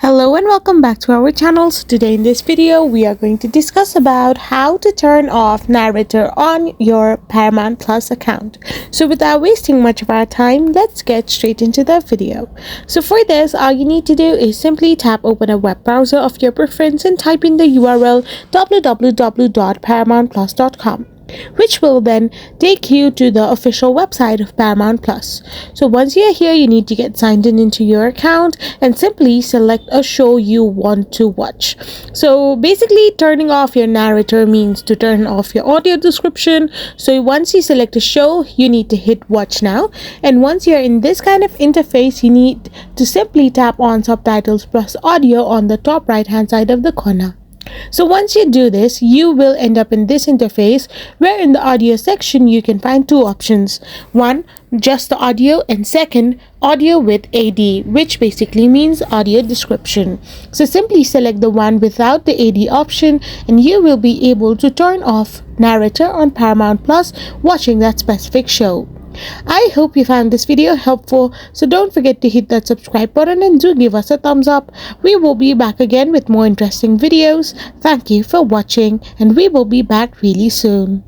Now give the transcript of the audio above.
Hello and welcome back to our channel. So today in this video we are going to discuss about how to turn off narrator on your Paramount Plus account. So without wasting much of our time, let's get straight into the video. So for this, all you need to do is simply tap open a web browser of your preference and type in the URL www.paramountplus.com, which will then take you to the official website of Paramount Plus. So once you're here, you need to get signed in into your account and simply select a show you want to watch. So basically, turning off your narrator means to turn off your audio description. So once you select a show, you need to hit watch now, and once you're in this kind of interface, you need to simply tap on Subtitles plus audio on the top right hand side of the corner. So once you do this, you will end up in this interface where in the audio section you can find two options. One, just the audio, and second, audio with AD, which basically means audio description. So simply select the one without the AD option and you will be able to turn off narrator on Paramount Plus watching that specific show. I hope you found this video helpful, so don't forget to hit that subscribe button and do give us a thumbs up. We will be back again with more interesting videos. Thank you for watching, and we will be back really soon.